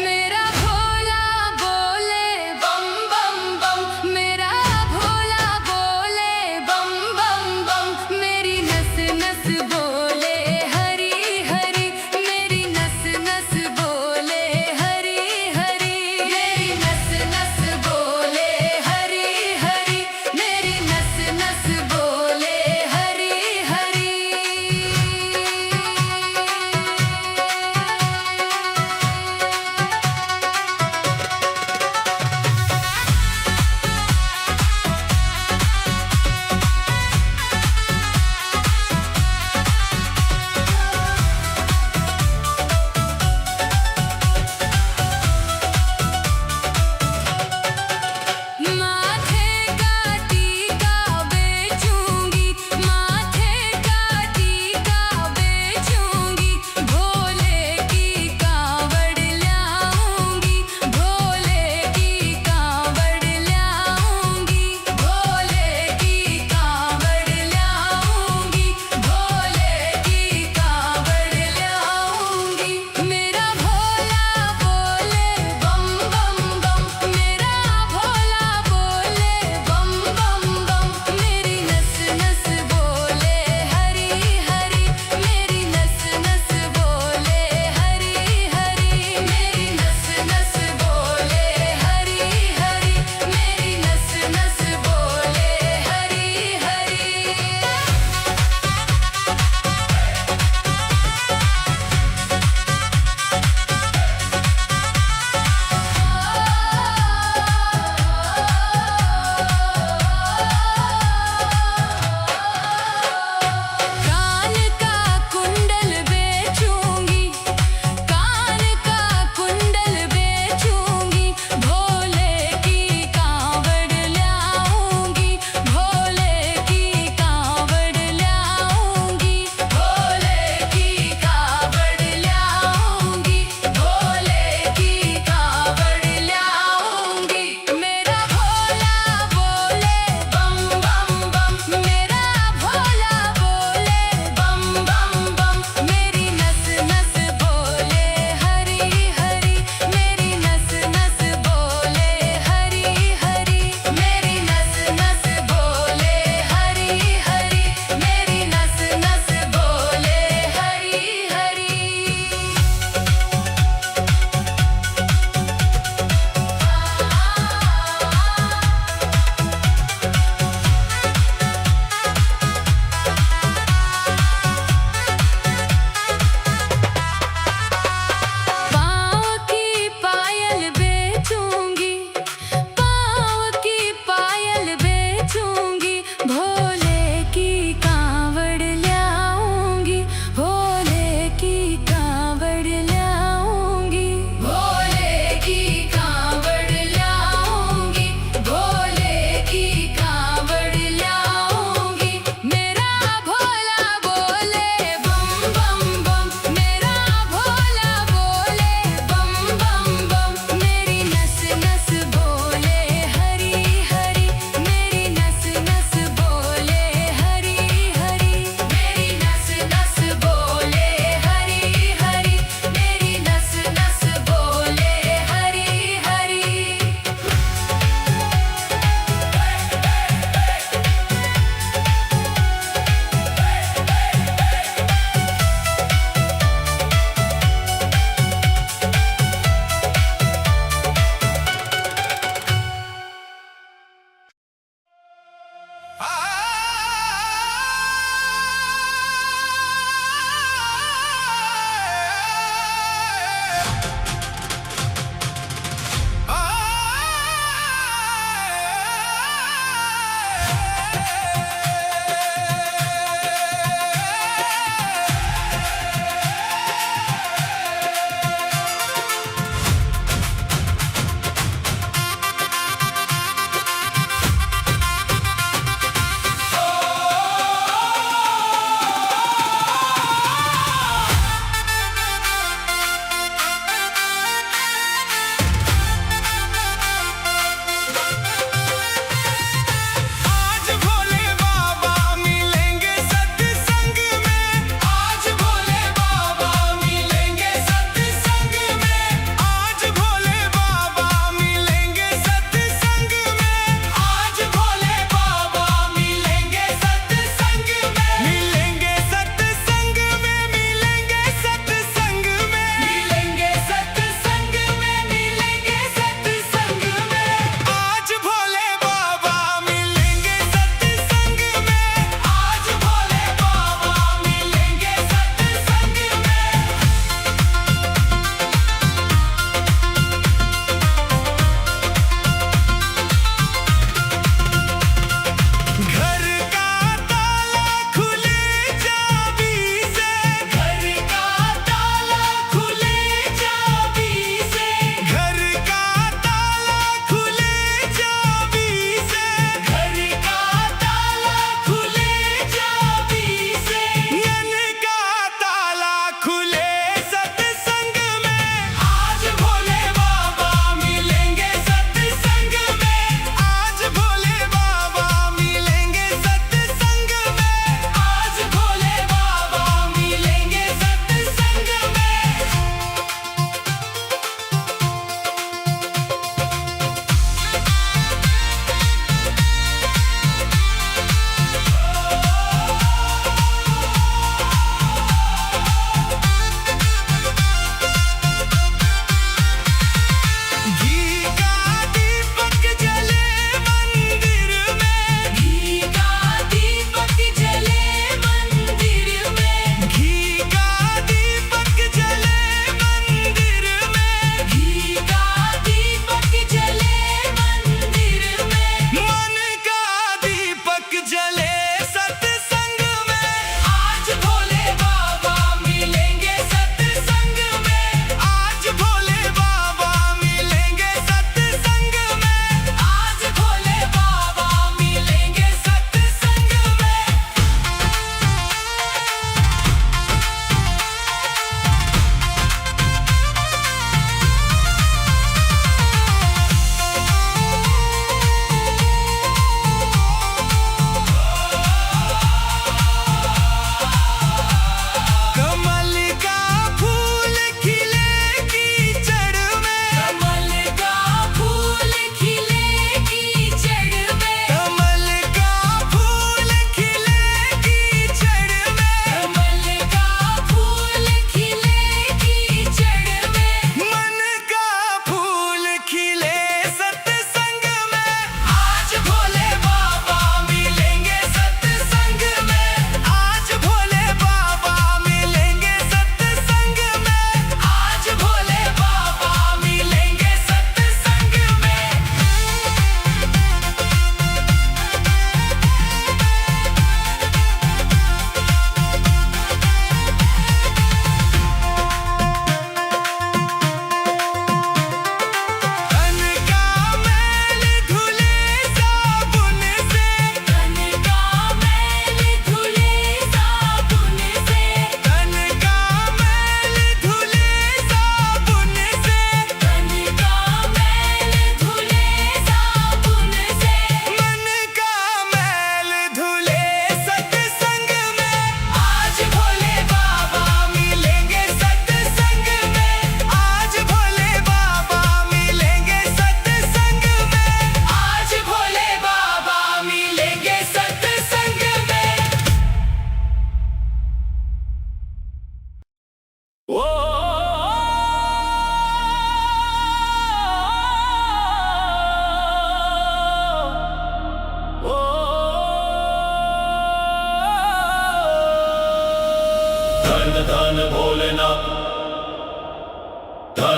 मेरा भोला बोले बम बम बम, मेरा भोला बोले बम बम बम, मेरी नस नस बोले हरी हरी, मेरी नस नस बोले हरी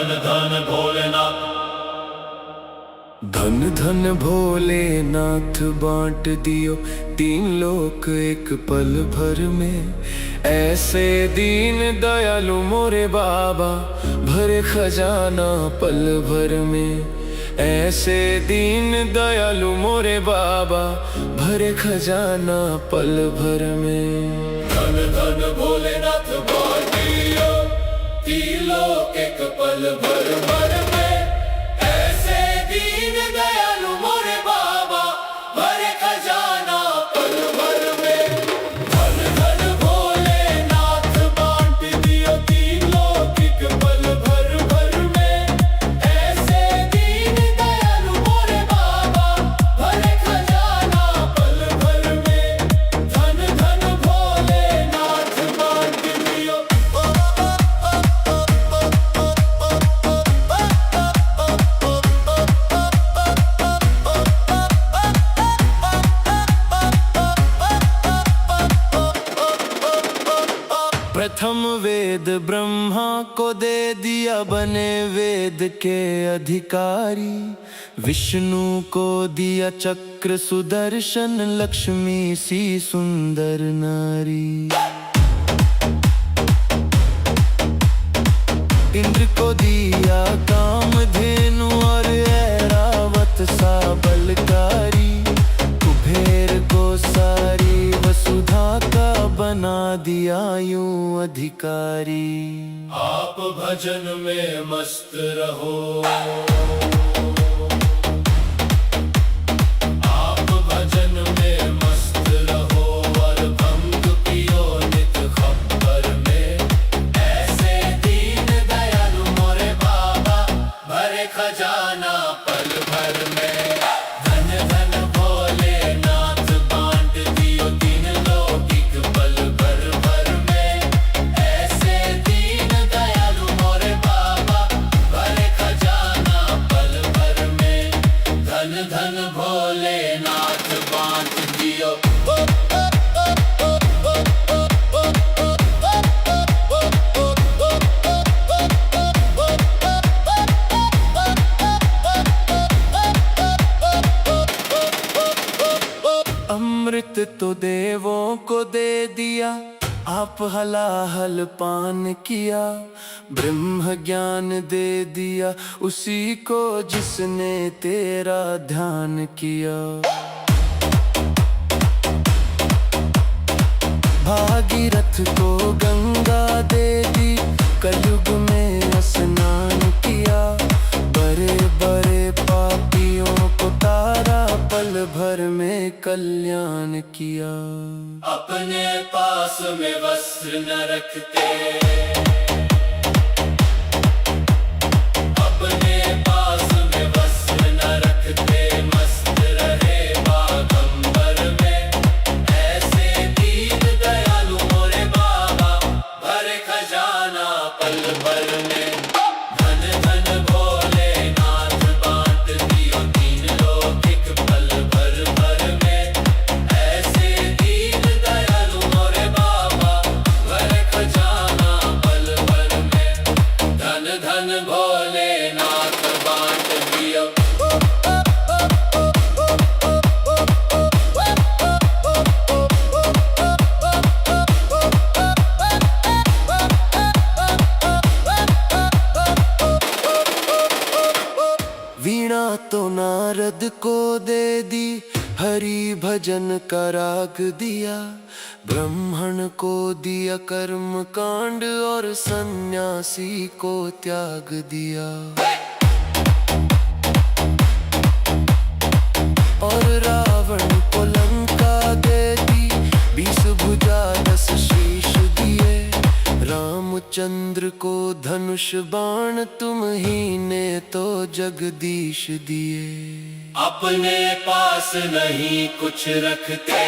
धन धन भोलेनाथ। धन धन भोलेनाथ बांट दियो तीन लोक एक पल भर में। ऐसे दीन दयालु मोरे बाबा भरे खजाना पल भर में। ऐसे दीन दयालु मोरे बाबा भरे खजाना पल भर में। धन धन भोलेनाथ बांट दियो तीन लोक एक पल भर भर में। ऐसे दीन दयालु मोरे बाबा भरे खजाना पल भर में। धन धन भोलेनाथ बांट दियो तीन लोक एक पल भर भर में। ऐसे दीन दयालु मोरे बाबा भरे खजाना पल भर में। धन धन भोलेनाथ बांट दियो। प्रथम वेद ब्रह्मा को दे दिया बने वेद के अधिकारी। विष्णु को दिया चक्र सुदर्शन लक्ष्मी सी सुंदर नारी। इंद्र को दिया कामधेनु और ऐरावत सा बलकारी। कुबेर को सारी वसुधा का बना दिया यूं अधिकारी। आप भजन में मस्त रहो। आप भजन में मस्त रहो और भंग पियो नित खप्पर में। ऐसे दीन दयालु मोरे बाबा भरे खजाना पल भर में। धन धन भोलेनाथ बांट दियो तीन लोक एक पल भर भर में। ऐसे दीन दयालु मोरे बाबा भरे खजाना पल भर में। धन धन भोलेनाथ बांट दियो। अमृत तो देवों को दे दिया आप हलाहल पान किया। ब्रह्म ज्ञान दे दिया उसी को जिसने तेरा ध्यान किया। भागीरथ को गंगा दे दी कलयुग में स्नान किया। बड़े बड़े पापियों को तारा पल भर में कल्याण किया। अपने पास में वस्त्र न रखते। अपने पास में वस्त्र न रखते। मस्त रहे बागंबर में। ऐसे दीन दयालु मोरे बाबा भरे खजाना पल भर में। धन धन भोलेनाथ बांट दियो तीन लोक एक पल भर भर में। ऐसे दीन दयालु मोरे बाबा भरे खजाना पल भर में। धन धन भोलेनाथ बांट दियो। वीणा तो नारद को दे दी हरि भजन का राग दिया। ब्राह्मण को दिया कर्म कांड और सन्यासी को त्याग दिया। और रावण को लंका दे दी 20 भुजा 10 शीश दिए। रामचंद्र को धनुष बाण तुम ही ने तो जगदीश दिए। अपने पास नहीं कुछ रखते।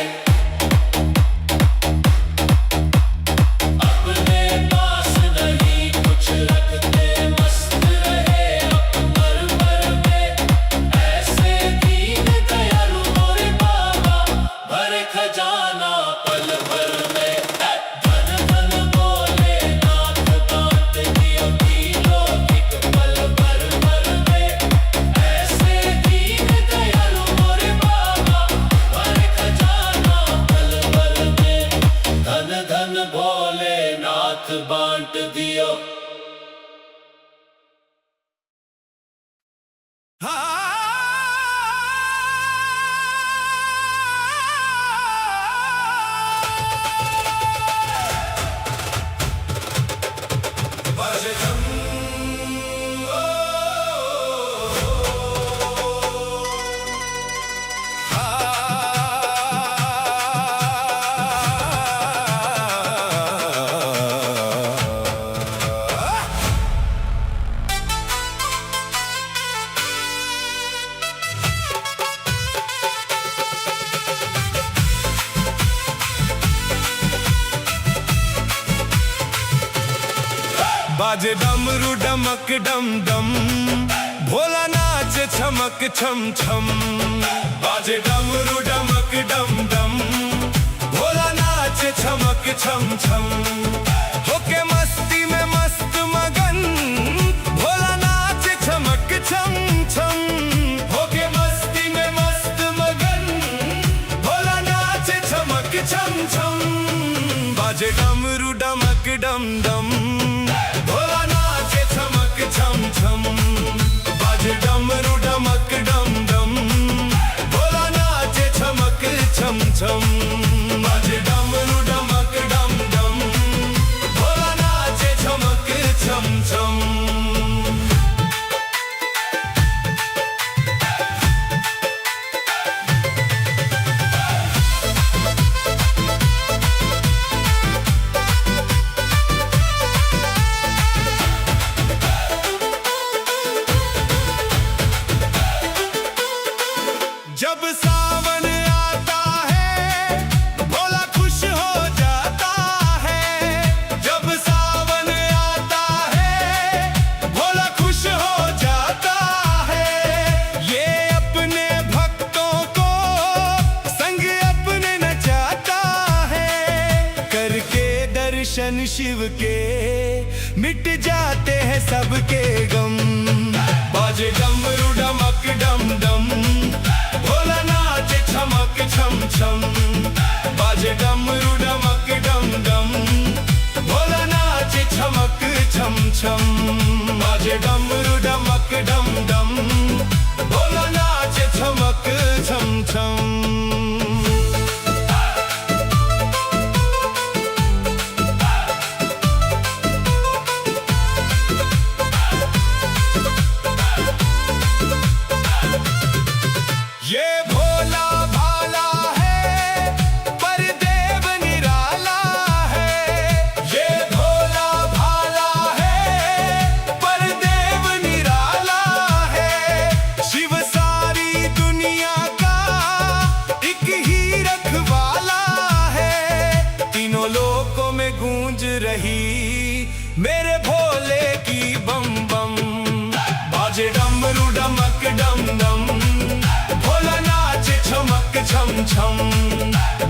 अपने पास नहीं कुछ रखते। मस्त रहे अकबर भर में। ऐसे दीन दयालु मोरे बाबा भरे खजाना पल भर में। धन धन भोलेनाथ बांट दियो तीन लोक एक पल बाजे डमरू डमक डम डम, भोला नाच छमक छम छम। बाजे डमरू डमक डम डम, भोला नाच छमक छम छम। होके मस्ती में मस्त मगन, भोला नाच छमक छम छम। होके मस्ती में मस्त मगन, भोला नाच छमक छम छम। बाजे डमरू डमक डम डम, भोला नाच छमक छम छम। बाजे डमरू डमक डम डम, भोला नाच छमक छम छम। बाजे डमरू डमक डम डम, भोला नाच छमक छम छम। जब सावन आता है, भोला खुश हो जाता है। जब सावन आता है, भोला खुश हो जाता है। ये अपने भक्तों को संग अपने नचाता है। करके दर्शन शिव के मिट जाते हैं सबके गम। बाजे डमरू डमक डम डम, भोला नाच छमक छम छम। बाजे डमरू डमक डम डम, भोला नाच छमक छम छम। बाजे डमरू डमक डम डम, भोला नाच छमक छम छम। ये भोला भाला है, पर देव निराला है। ये भोला भाला है, पर देव निराला है। शिव सारी दुनिया का एक ही रखवाला है। तीनों लोकों में गूंज रही मेरे भोले की बम बम। बाजे डमरू डमक डम डम, भोला नाच छमक छम छम।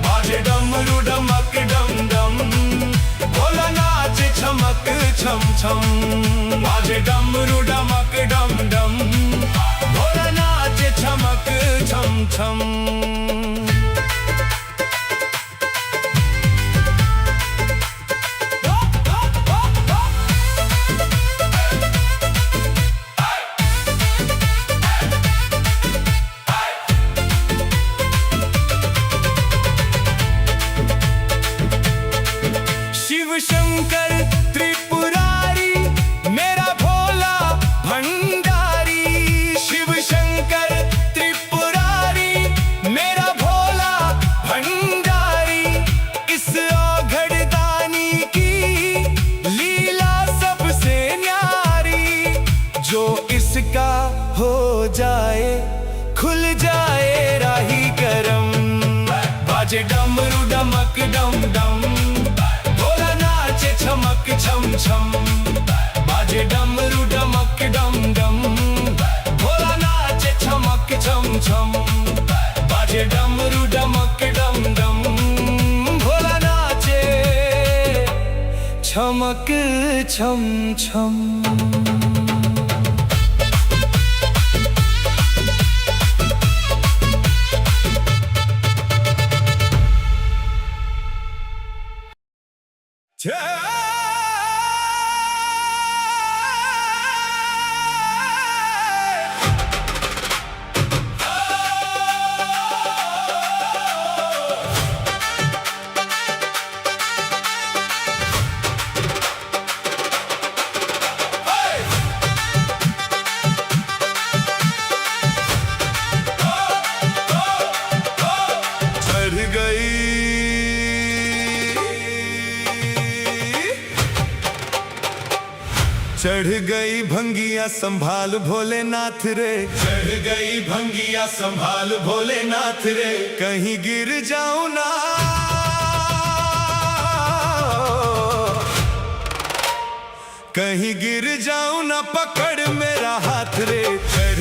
बाजे डमरू डमक डम डम, भोला नाच छमक छम छम। बाजे डमरू डमक डम डम, भोला नाच छमक छम छम। शिव शंकर त्रिपुरारी, मेरा भोला भंडारी। शिव शंकर त्रिपुरारी, मेरा भोला भंडारी। इस औघड़ दानी की लीला सबसे न्यारी। जो इसका हो जाए, खुल जाए राही करम। बाजे डमरू डमक डम डम, भोला नाच छमक छम छम। बाजे डमरू डमक डम डम, भोला नाच छमक छम छम। बाजे डमरू डमक डम डम, भोला नाचे छमक छम छम। चढ़ गई भंगिया संभाल भोलेनाथ रे, चढ़ गई भंगिया संभाल भोलेनाथ रे, कहीं गिर जाऊं ना, कहीं गिर जाऊं ना पकड़ मेरा हाथ रे। चढ़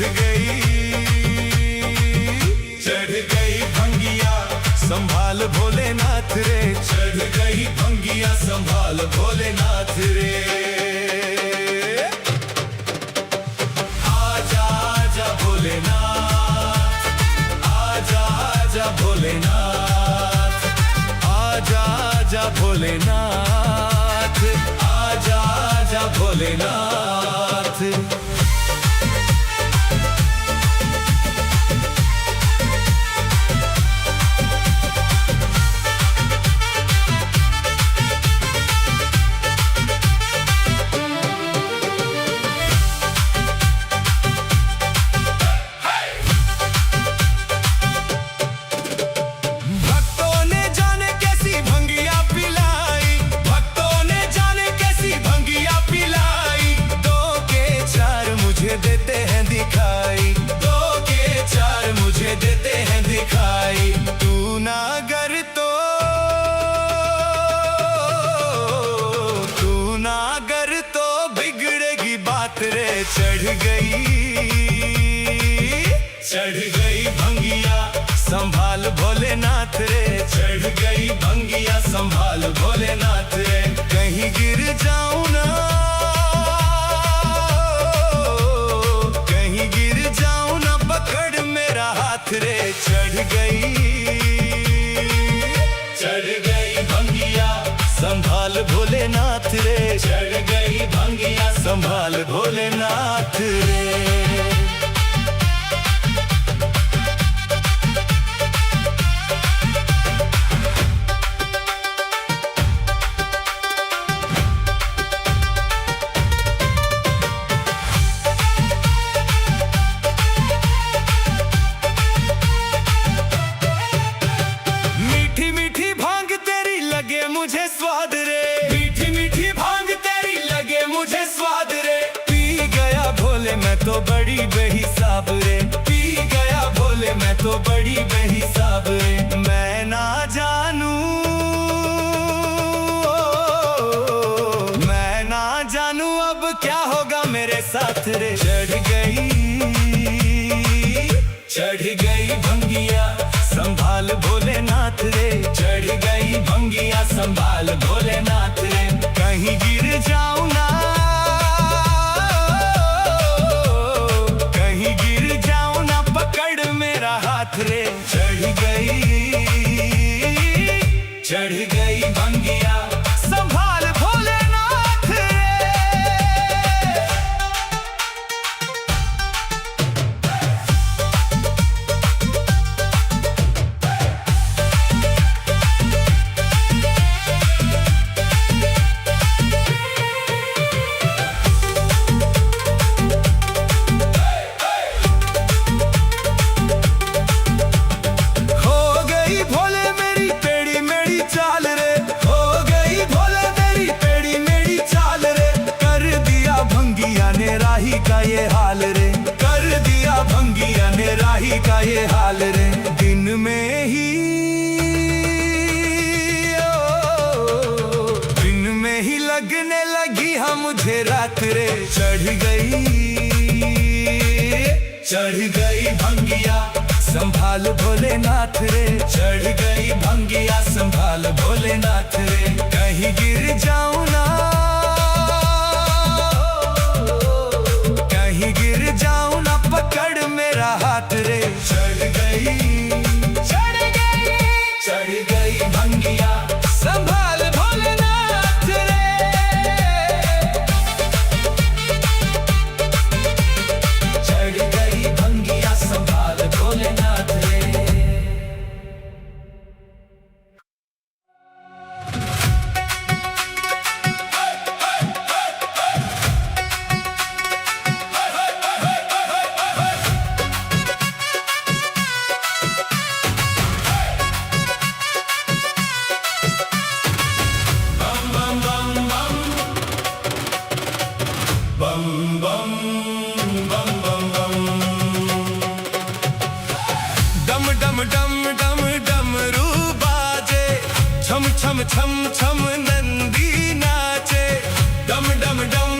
गई भंगिया संभाल भोलेनाथ रे। चढ़ गई भंगिया संभाल भोलेनाथ रे। आजा आजा भोलेनाथ, आजा आजा भोलेनाथ, आजा आजा भोलेनाथ, आजा आजा भोलेनाथ। देते हैं दिखाई, दो के चार मुझे देते हैं दिखाई। तू ना गर तो, तू ना गर तो बिगड़ेगी बात रे। चढ़ गई भंगिया संभाल भोलेनाथ रे। चढ़ गई भंगिया संभाल भोलेनाथ रे। कहीं गिर जाऊं ना, रे। चढ़ गई भंगिया संभाल भोलेनाथ रे। चढ़ गई भंगिया संभाल भोलेनाथ रे। मुझे स्वाद रे, मीठी मीठी भांग तेरी लगे मुझे स्वाद रे। पी गया भोले मैं तो बड़ी बेहिसाब रे। पी गया भोले मैं तो बड़ी बेहिसाब रे। मैं ना जानूं, मैं ना जानूं अब क्या होगा मेरे साथ रे। चढ़ गई भंगिया संभाल भोलेनाथ रे। चढ़ गई भंगिया संभाल भोलेनाथ रे। कहीं गिर जाऊं ना, कहीं गिर जाऊं ना पकड़ मेरा हाथ रे। चढ़ गई भंगिया संभाल भोलेनाथ रे। राही का ये हाल रे। कर दिया भंगिया ने राही का ये हाल रे। दिन में ही लगने लगी हाँ मुझे रात रे। चढ़ गई भंगिया संभाल भोलेनाथ रे। चढ़ गई भंगिया संभाल भोलेनाथ रे। कहीं गिर जाऊं ना, कहीं गिर जाऊं ना पकड़ मेरा हाथ रे। चढ़ गई भंगिया संभाल भोलेनाथ रे। चढ़ गई भंगिया संभाल भोलेनाथ रे। छम छम छम नंदी नाचे। डम डम डम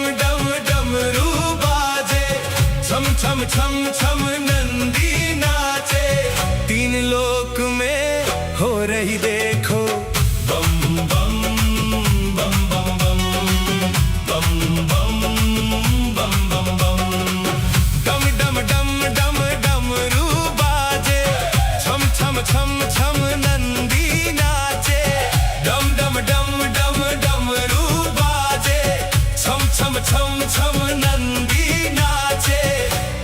छम छम छम नंदी नाचे, तीन लोक में हो रही देखो बम बम बम बम बम बम बम बम बम बम। डम डम डम डम डमरू बाजे, छम छम छम छम नंदी नाचे, डम डम डम डम डमरू बाजे, छम छम छम छम नंदी नाचे,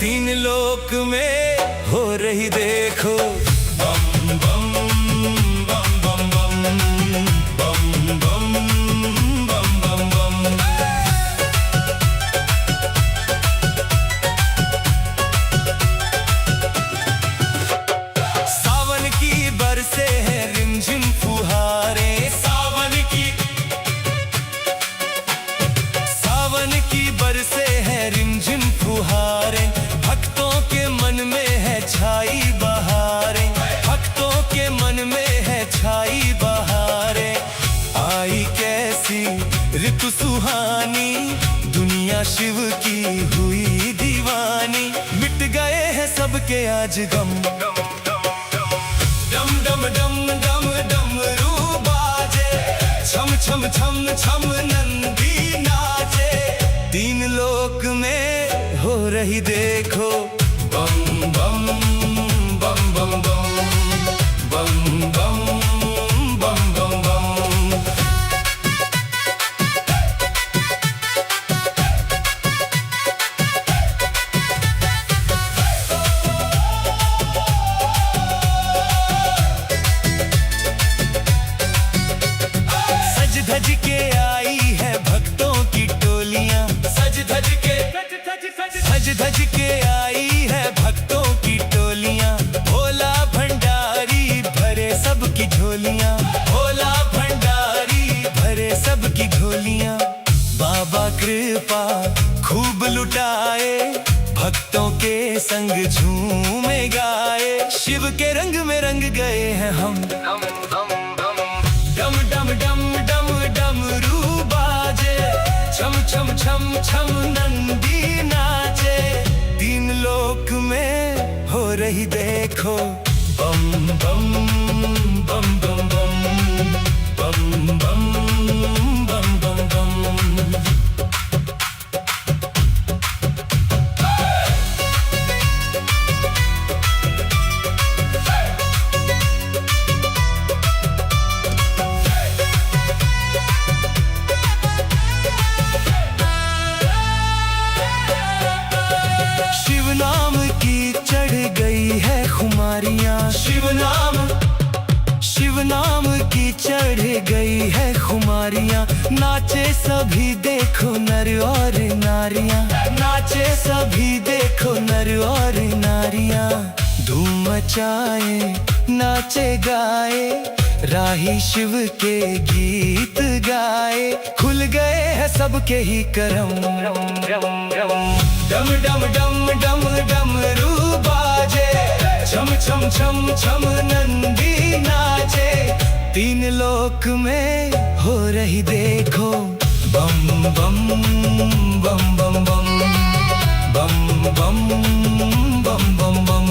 तीन लोक में हो रही देखो बम बम बम बम बम बम बम बम बम बम। सावन की बरसे हैं रिमझिम फुहारें, सावन की बरसे हैं रिमझिम फुहारें, भक्तों के मन में है छाई बहारें, भक्तों के मन में है छाई बहारें। आई कैसी ऋतु सुहानी, दुनिया शिव की हुई दीवानी, मिट गए हैं सबके आज गम। डम डम डम डम डमरू बाजे, छम छम छम छम नंदी नाचे, तीन लोक में हो रही देखो बम बम बम बम बम बम बम बम बम बम। सज धज के आई है भक्तों की टोलियां, सज धज के आई है भक्तों की टोलियां, भोला भंडारी भरे सबकी झोलियां, भोला भंडारी भरे सबकी झोलियां। बाबा कृपा खूब लुटाए, भक्तों के संग झूमे गाए, शिव के रंग में रंग गए हैं हम। डम डम डम डम डमरू बाजे, छम छम छम छम नंदी नाचे, तीन लोक में हो रही देखो बम बम बम बम बम बम बम बम बम बम। शिव नाम की चढ़ गई है खुमारियां, शिव नाम की चढ़ गई है खुमारियां, नाचे सभी देखो नर और नारियां, नाचे सभी देखो नर और नारियां। धूम मचाए नाचे गाए, राही शिव के गीत गाए, खुल गए हैं सबके ही करम। डम डम डम डम डमरू बाजे, छम छम छम छम नंदी नाचे, तीन लोक में हो रही देखो बम बम बम बम बम बम बम बम बम बम।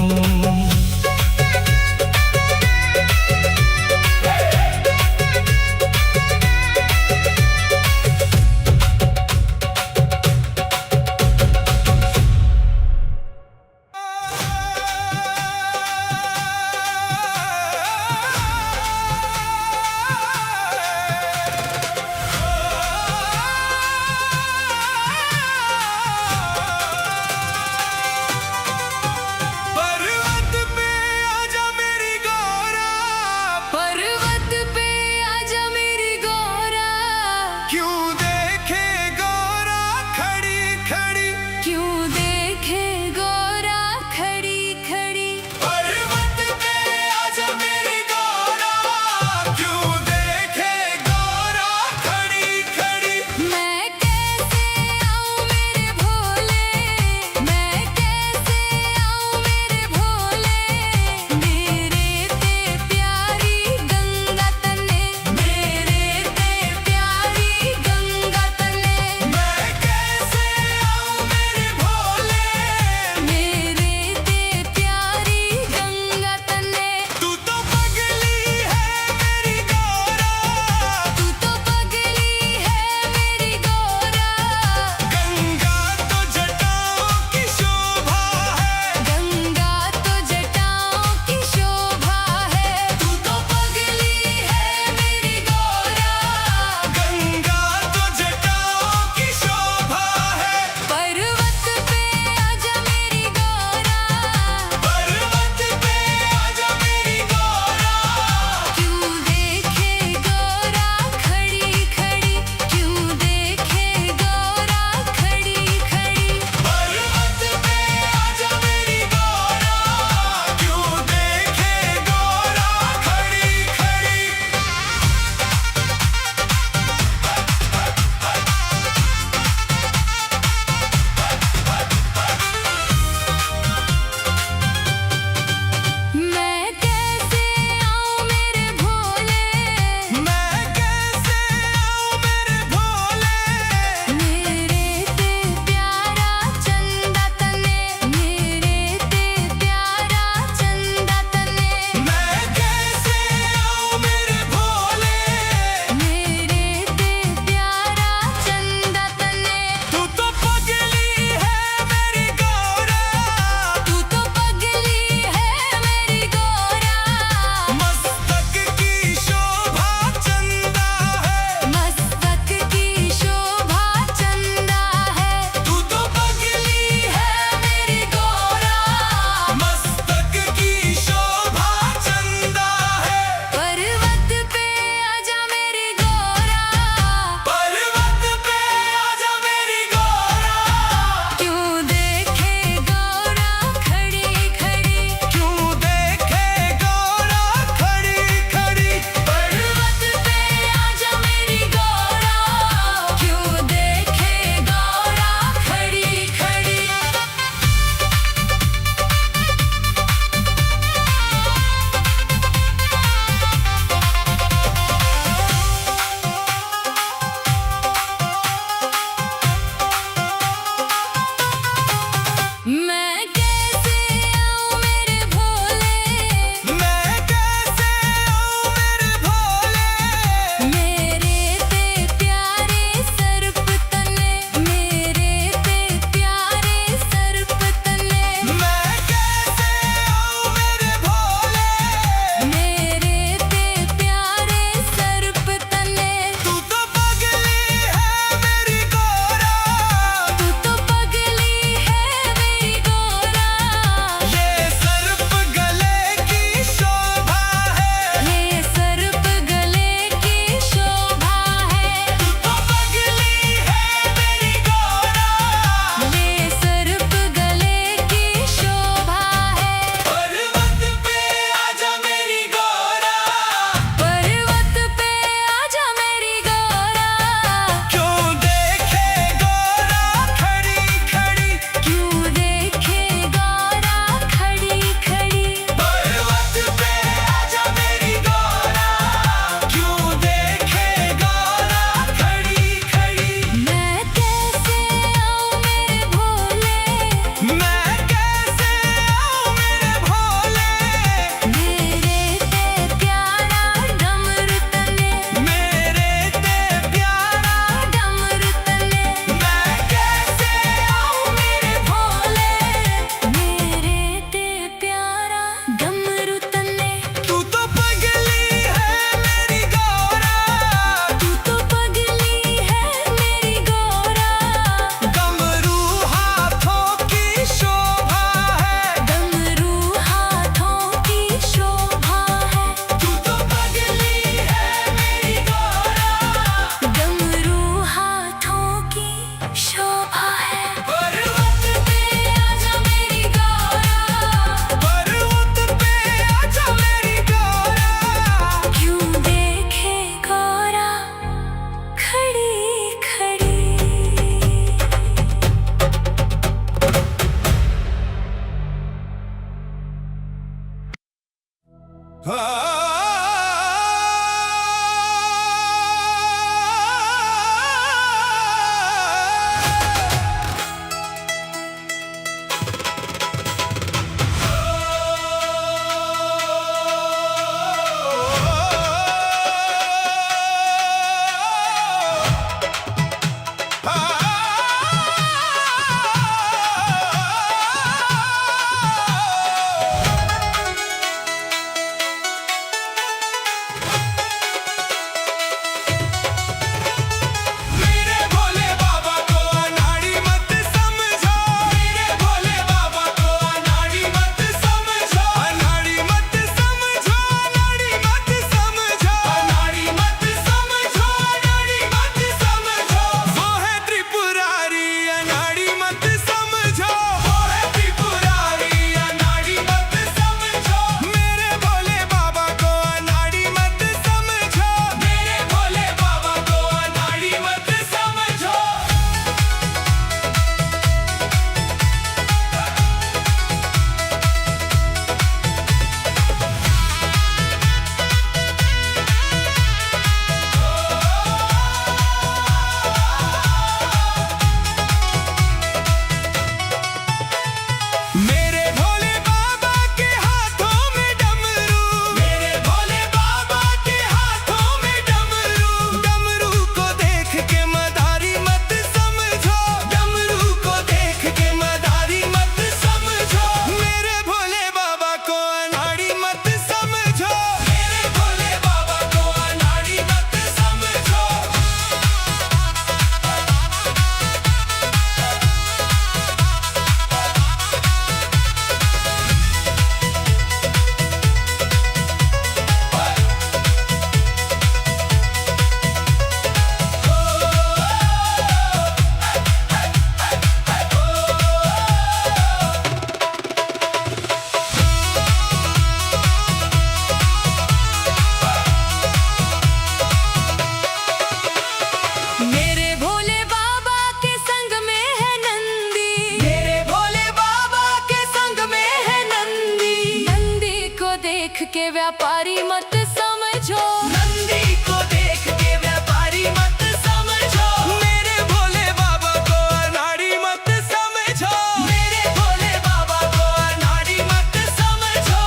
के व्यापारी मत समझो, नंदी को देख के व्यापारी मत समझो, मेरे भोले बाबा को अनाड़ी मत समझो, मेरे भोले बाबा को अनाड़ी मत समझो।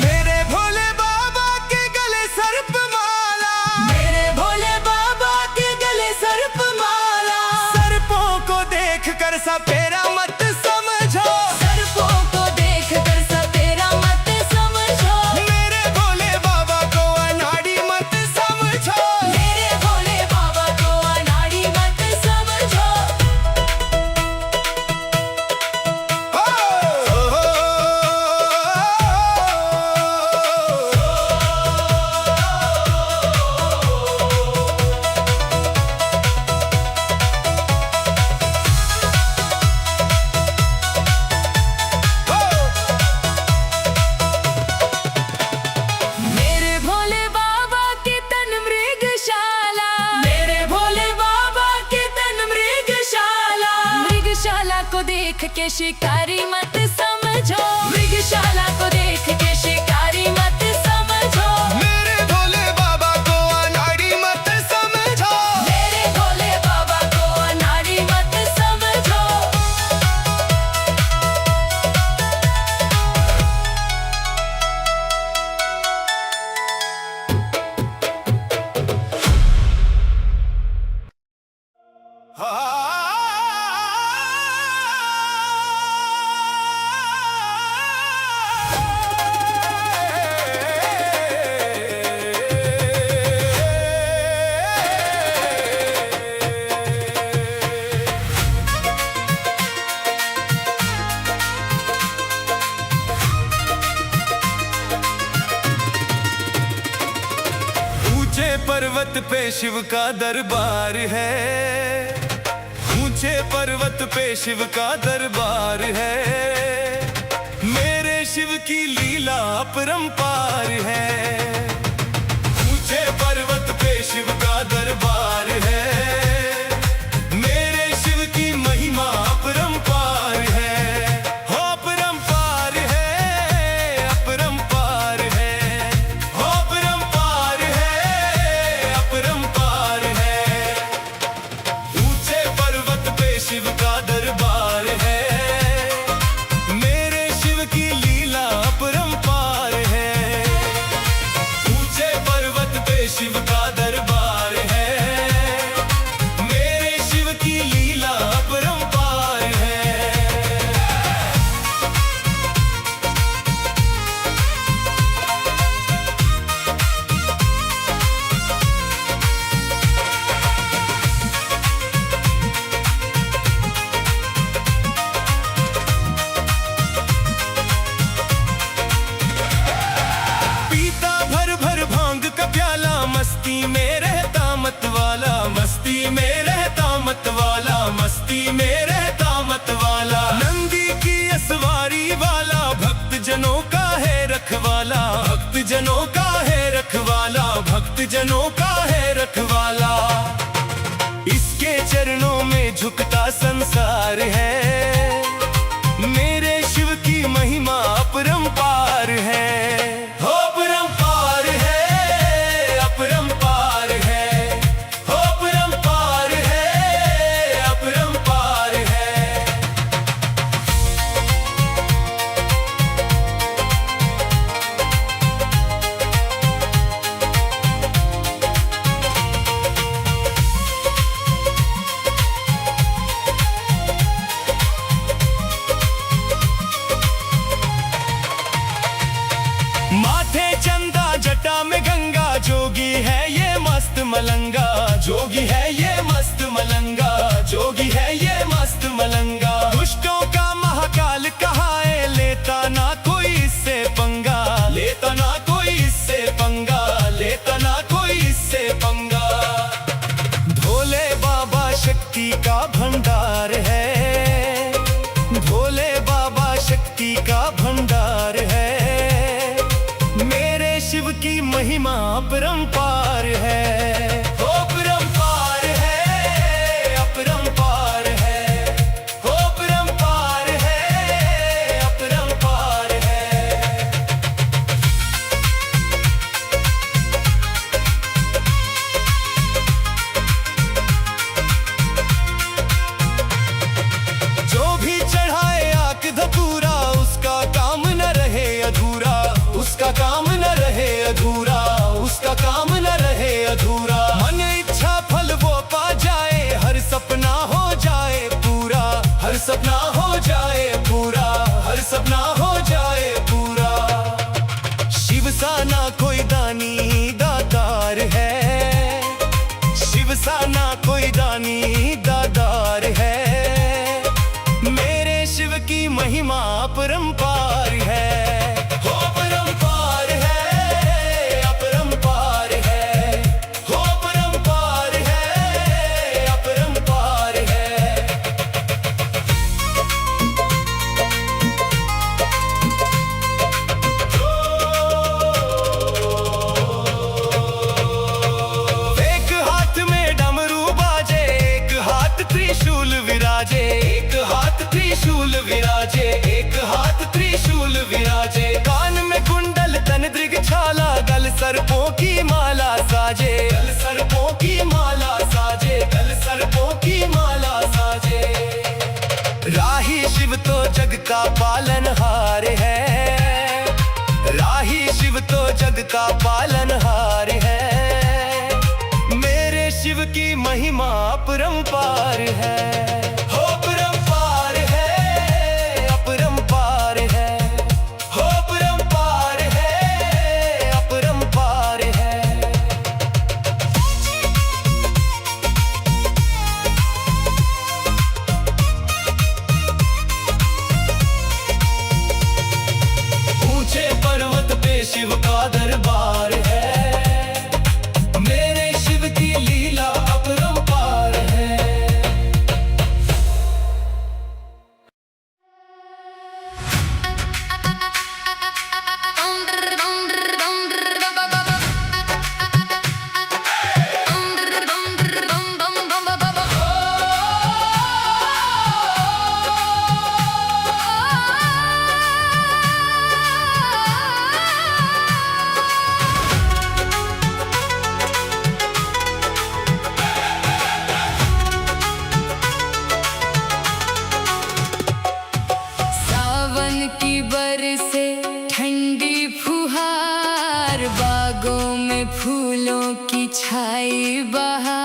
मेरे भोले बाबा के गले सर्प माला, मेरे भोले बाबा के गले सर्प माला, सर्पों को देख कर सपेरा मत समझो, सर्पों को देख कर सपेरा मत समझो, मेरे भोले बाबा को अनाड़ी मत समझो, मेरे भोले बाबा को अनाड़ी मत समझो। मेरे भोले बाबा के तन मृगशाला, मेरे भोले बाबा के तन मृगशाला, मृगशाला को देख के शिकारी मत समझो, मृगशाला को देख के शिकारी मत समझो, मेरे भोले बाबा को अनाड़ी मत समझो, मेरे भोले बाबा को अनाड़ी मत समझो। ऊंचे पर्वत पे शिव का दरबार है, ऊंचे पर्वत पे शिव का दरबार है, मेरे शिव की लीला अपरंपार है, ऊंचे पर्वत पे शिव का दरबार है, मेरे शिव की महिमा अपरंपार है, हो अपरंपार है, अपरंपार है, हो अपरंपार है, अपरंपार है, ऊंचे पर्वत पे शिव का दरबार है, मेरे शिव की लीला अपरंपार है, ऊंचे पर्वत पे शिव का दरबार है, मेरे शिव की लीला अपरंपार है। पीता भर भर भांग का प्याला, मस्ती में रहता मत वाला, मस्ती में रहता मत वाला, मस्ती में रहता मत वाला, नंदी की असवारी वाला, भक्त जनों का है रखवाला, भक्त जनों का है रखवाला, भक्त जनों का है रखवाला, इसके चरणों में झुकता संसार है, मेरे शिव की महिमा अपरंपार है, हो अपरंपार है, अपरंपार है, हो अपरंपार है, अपरंपार है। माथे चंदा जटा में गंगा, जोगी है ये मस्त मलंगा, जोगी है ये मस्त मलंगा, जोगी है ये मस्त मलंगा, दुष्टों का महाकाल कहाए, लेता ना कोई इससे पंगा, लेता ना कोई इससे पंगा, लेता ना कोई इससे पंगा। की महिमा अपरंपार है। हो अपरंपार है, अपरंपार है, हो अपरंपार है, अपरंपार है। जो भी चढ़ाए आक धतूरा, उसका काम न रहे अधूरा, उसका काम न रहे अधूरा, उसका काम न रहे अधूरा। मन इच्छा फल वो पा जाए, हर सपना हो जाए पूरा, हर सपना हो जाए पूरा, हर सपना हो जाए पूरा। शिव सा ना कोई दानी दातार है, शिव सा ना कोई दानी दातार है। मेरे शिव की महिमा अपरंपार है। हो अपरंपार है, अपरंपार है, हो अपरंपार है, अपरंपार है। एक हाथ में डमरू बाजे, एक हाथ त्रिशूल विराजे, एक हाथ त्रिशूल विराजे, एक हाथ त्रिशूल विराजे। कान में कुंडल तन दृग छाला, गल सर्पों की माला साजे, गल सर्पों की माला साजे, गल सर्पों की माला साजे। राही शिव तो जग का पालनहार है, राही शिव तो जग का पालनहार है। मेरे शिव की महिमा अपरंपार है। हो अपरंपार है, अपरंपार है, हो अपरंपार है, अपरंपार है। ऊंचे पर्वत पे शिव का दरबार है, मेरे शिव की लीला अपरंपार है। सावन की बरसे ठंडी फुहार, बागों में फूलों की छाई बहार।